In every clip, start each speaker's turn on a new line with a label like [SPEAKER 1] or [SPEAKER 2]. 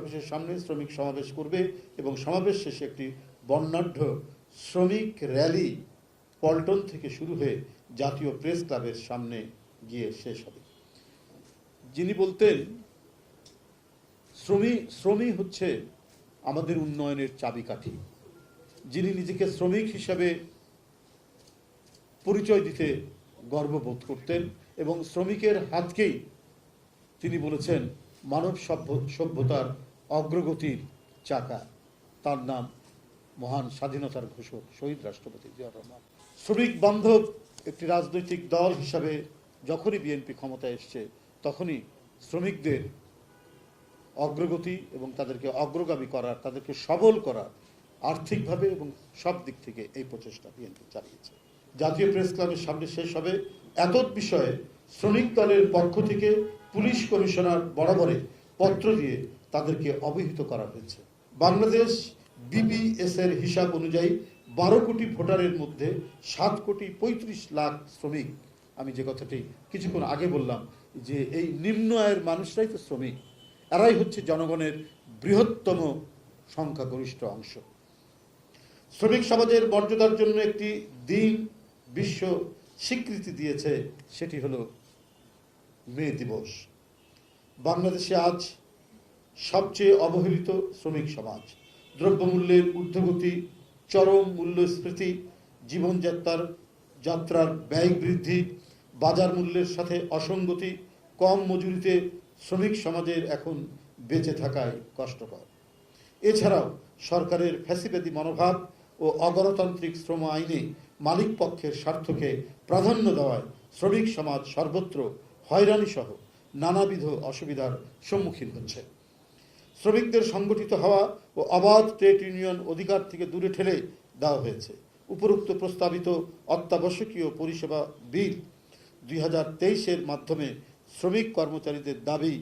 [SPEAKER 1] অফিসের সামনে শ্রমিক সমাবেশ করবে এবং সমাবেশ শেষে একটি বর্ণাঢ্য শ্রমিক র্যালি পল্টন থেকে শুরু হয়ে জাতীয় প্রেস ক্লাবের সামনে গিয়ে শেষ হবে। যিনি বলতেন শ্রমিক হচ্ছে আমাদের উন্নয়নের চাবিকাঠি, যিনি নিজেকে শ্রমিক হিসাবে পরিচয় দিতে গর্ববোধ করতেন এবং শ্রমিকের হাতকেই তিনি বলেছেন মানব সভ্যতার অগ্রগতির চাকা। তার নাম মহান স্বাধীনতার ঘোষক শহীদ রাষ্ট্রপতি জিয়াউর রহমান। শ্রমিক বান্ধব একটি রাজনৈতিক দল হিসাবে যখনই বিএনপি ক্ষমতায় এসছে তখনই শ্রমিকদের অগ্রগতি এবং তাদেরকে অগ্রগামী করার, তাদেরকে সবল করার আর্থিকভাবে এবং সব দিক থেকে এই প্রচেষ্টা বিএনপি চালিয়েছে। জাতীয় প্রেস ক্লাবের সামনে শেষ হবে এতদ বিষয়ে শ্রমিক দলের পক্ষ থেকে পুলিশ কমিশনার বরাবরে পত্র দিয়ে তাদেরকে অবহিত করা হয়েছে। বাংলাদেশ বিবিএস এর হিসাব অনুযায়ী 12 কোটি ভোটারের মধ্যে 7 কোটি 35 লাখ শ্রমিক। আমি যে কথাটি কিছুক্ষণ আগে বললাম যে এই নিম্ন আয়ের মানুষরাই তো শ্রমিক, এরাই হচ্ছে জনগণের বৃহত্তম সংখ্যাগরিষ্ঠ অংশ। শ্রমিক সমাজের মর্যাদার জন্য একটি দিন বিশ্ব স্বীকৃতি দিয়েছে, সেটি হলো মে দিবস। বাংলাদেশে আজ সবচেয়ে অবহেলিত শ্রমিক সমাজ। দ্রব্যমূল্যের ঊর্ধ্বগতি, চরম মূল্যস্ফীতি, যাত্রার ব্যয় বৃদ্ধি, বাজার মূল্যের সাথে অসঙ্গতি, কম মজুরিতে শ্রমিক সমাজের এখন বেঁচে থাকায় কষ্টকর। এছাড়াও সরকারের ফ্যাসিবাদী মনোভাব ও অগণতান্ত্রিক শ্রম আইনে মালিক পক্ষের স্বার্থকে প্রাধান্য দেওয়ায় শ্রমিক সমাজ সর্বত্র হয়রানি সহ নানাবিধ অসুবিধার সম্মুখীন হচ্ছে। শ্রমিকদের সংগঠিত হওয়া ও অবাধ ট্রেড ইউনিয়ন অধিকার থেকে দূরে ঠেলে দেওয়া হয়েছে। উপরোক্ত প্রস্তাবিত অত্যাবশ্যকীয় পরিষেবা বিল 2023-এর মাধ্যমে শ্রমিক কর্মচারীদের দাবি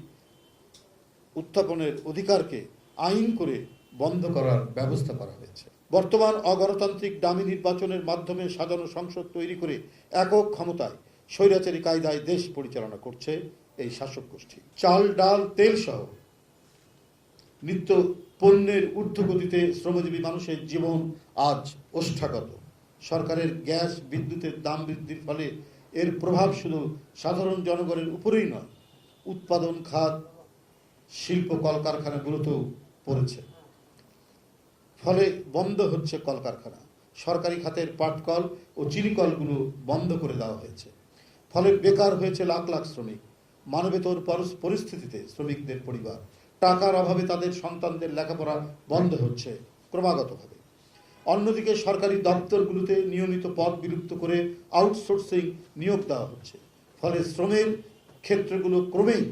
[SPEAKER 1] উত্থাপনের অধিকারকে আইন করে বন্ধ করার ব্যবস্থা করা হয়েছে। বর্তমান অগণতান্ত্রিক ডামি নির্বাচনের মাধ্যমে সাজানো সংসদ তৈরি করে একক ক্ষমতায় স্বৈরাচারী কায়দায় দেশ পরিচালনা করছে এই শাসক গোষ্ঠী। চাল, ডাল, তেল সহ নিত্য পণ্যের ঊর্ধ্বগতিতে শ্রমজীবী মানুষের জীবন আজ ওষ্ঠাগত। সরকারের গ্যাস, বিদ্যুতের দাম বৃদ্ধির ফলে এর প্রভাব শুধু সাধারণ জনগণের উপরেই নয়, উৎপাদন খাত, শিল্প কলকারখানাগুলোতেও পড়েছে। ফলে বন্ধ হচ্ছে কলকারখানা। সরকারি খাতের পাটকল ও চিনিকলগুলো বন্ধ করে দেওয়া হয়েছে। ফলে বেকার হয়েছে লাখ লাখ শ্রমিক। মানবেতর পরিস্থিতিতে শ্রমিকদের পরিবার, টাকার অভাবে তাদের সন্তানদের লেখাপড়া বন্ধ হচ্ছে ক্রমাগতভাবে। অন্যদিকে সরকারি দপ্তরগুলোতে নিয়মিত পদ বিলুপ্ত করে আউটসোর্সিং নিয়োগ দেওয়া হচ্ছে। ফলে শ্রমের ক্ষেত্রগুলো ক্রমেই